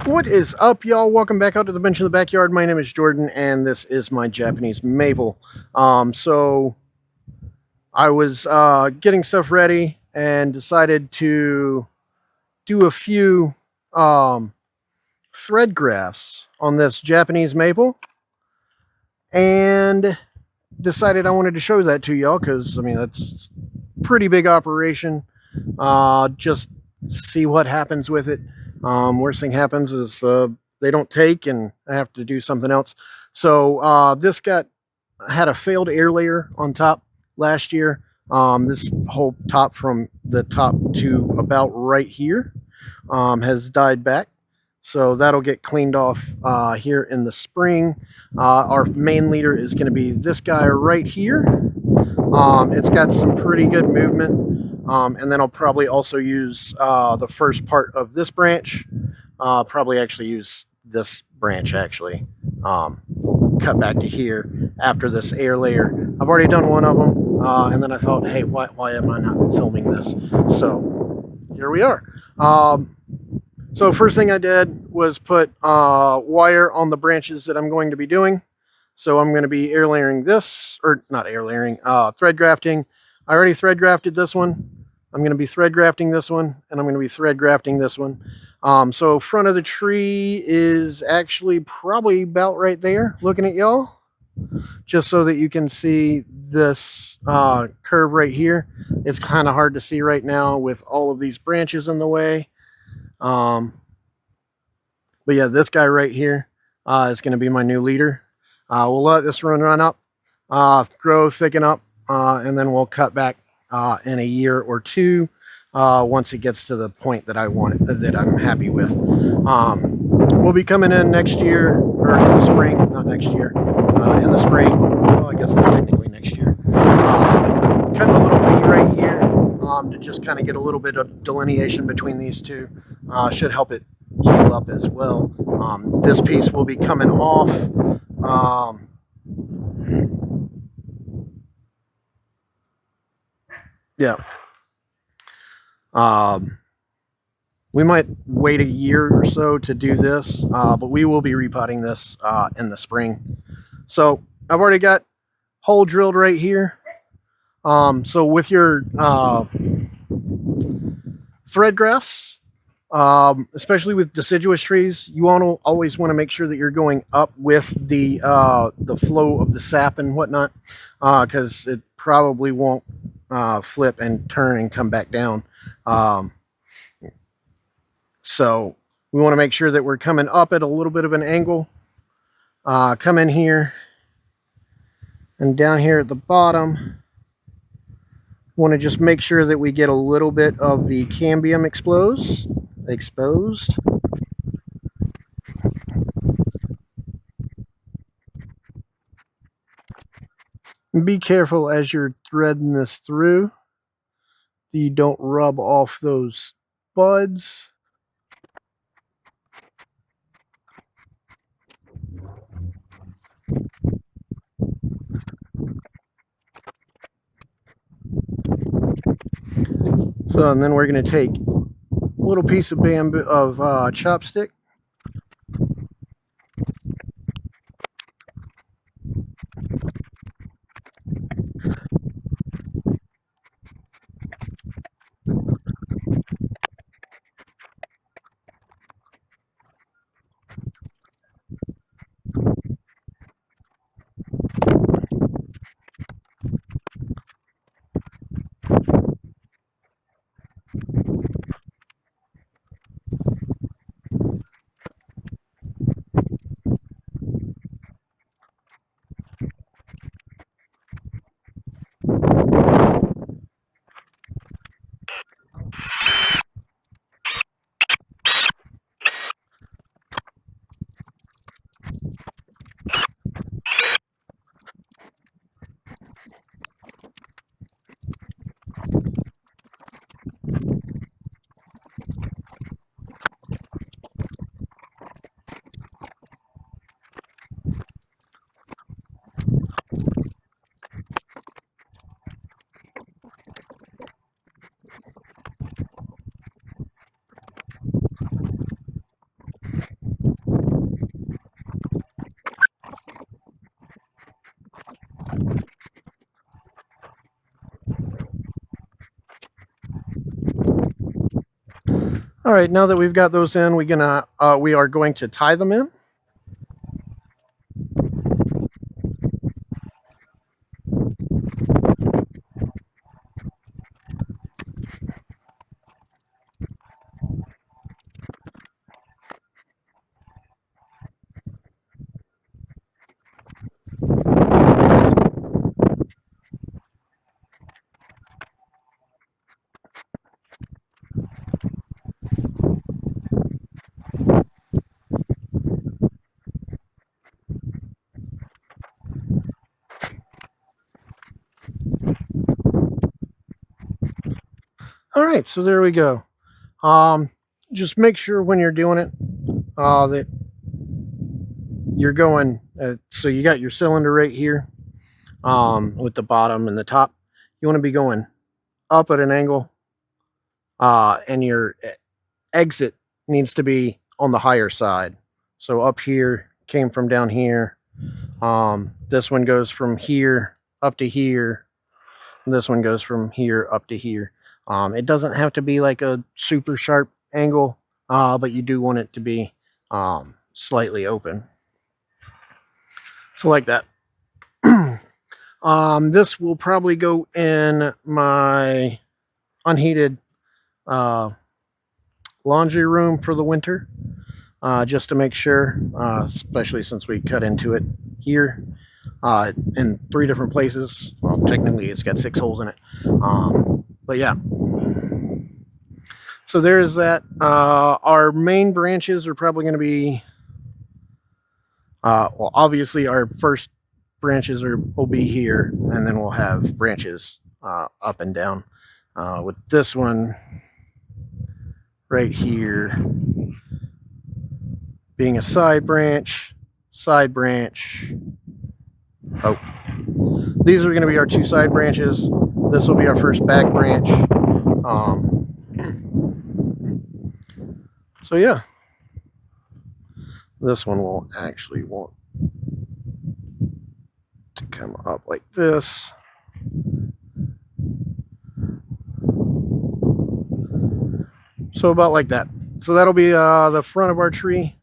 What is up, y'all? Welcome back out to the bench in the backyard. My name is Jordan, and this is my Japanese maple. So I was getting stuff ready and decided to do a few thread grafts on this Japanese maple, and decided I wanted to show that to y'all because, I mean, that's a pretty big operation. Just see what happens with it. Worst thing happens is they don't take and I have to do something else. So this had a failed air layer on top last year. This whole top from the top to about right here has died back. So that'll get cleaned off here in the spring. Our main leader is going to be this guy right here. It's got some pretty good movement. And then I'll probably also use the first part of this branch. Probably actually use this branch actually. We'll cut back to here after this air layer. I've already done one of them. And then I thought, hey, why am I not filming this? So here we are. So first thing I did was put wire on the branches that I'm going to be doing. So I'm going to be air layering this, or not air layering, thread grafting. I already thread grafted this one. I'm going to be thread grafting this one, and I'm going to be thread grafting this one. So front of the tree is actually probably about right there, looking at y'all, just so that you can see this curve right here. It's kind of hard to see right now with all of these branches in the way. But yeah, this guy right here is going to be my new leader. We'll let this run up, grow, thicken up, and then we'll cut back in a year or two once it gets to the point that I want it, that I'm happy with. We'll be coming in next year, or in the spring, not next year, in the spring. Well, I guess it's technically next year. Cutting a little V right here to just kind of get a little bit of delineation between these two. Should help it heal up as well. This piece will be coming off. Yeah. We might wait a year or so to do this, but we will be repotting this in the spring. So I've already got hole drilled right here. So with your thread grafts, especially with deciduous trees, you always want to make sure that you're going up with the flow of the sap and whatnot, because it probably won't flip and turn and come back down. So we want to make sure that we're coming up at a little bit of an angle. Come in here and down here at the bottom. Want to just make sure that we get a little bit of the cambium exposed. And be careful as you're threading this through that you don't rub off those buds. So, and then we're going to take a little piece of bamboo of chopstick. All right, now that we've got those in, we are going to tie them in. All right, so there we go. Just make sure when you're doing it that you're going. So you got your cylinder right here with the bottom and the top. You want to be going up at an angle, and your exit needs to be on the higher side. So up here came from down here. This one goes from here up to here. This one goes from here up to here. It doesn't have to be like a super sharp angle, but you do want it to be slightly open. So like that. This will probably go in my unheated laundry room for the winter, just to make sure, especially since we cut into it here in 3 different places. Well, technically it's got 6 holes in it. But yeah. So there's that. Our main branches are probably going to be, well, obviously our first branches will be here, and then we'll have branches up and down. With this one right here being a side branch. Oh, these are going to be our 2 side branches. This will be our first back branch. So yeah, this one will actually want to come up like this. So about like that. So that'll be the front of our tree.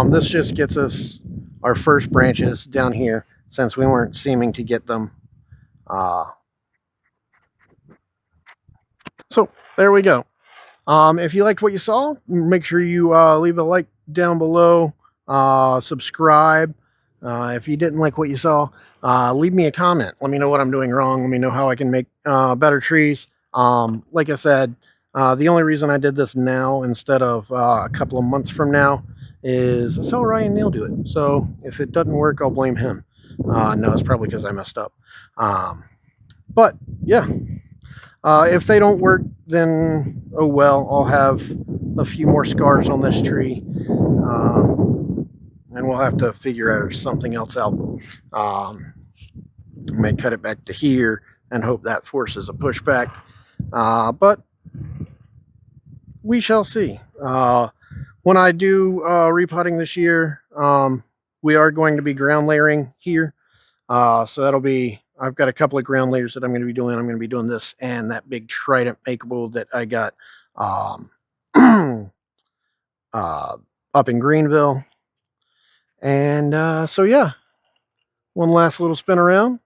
This just gets us our first branches down here, since we weren't seeming to get them. So there we go. If you liked what you saw, make sure you leave a like down below, subscribe. If you didn't like what you saw, leave me a comment. Let me know what I'm doing wrong. Let me know how I can make better trees. Like I said, the only reason I did this now instead of a couple of months from now is I saw Ryan Neal do it. So if it doesn't work, I'll blame him. No, it's probably because I messed up. But yeah. If they don't work, then oh well, I'll have a few more scars on this tree, and we'll have to figure something else out. May cut it back to here and hope that forces a pushback, but we shall see. When I do repotting this year, we are going to be ground layering here, so that'll be, I've got a couple of ground layers that I'm going to be doing. I'm going to be doing this and that big Trident makeable that I got up in Greenville. And so yeah, one last little spin around.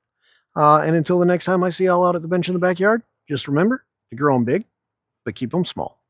And until the next time I see y'all out at the bench in the backyard, just remember to grow them big, but keep them small.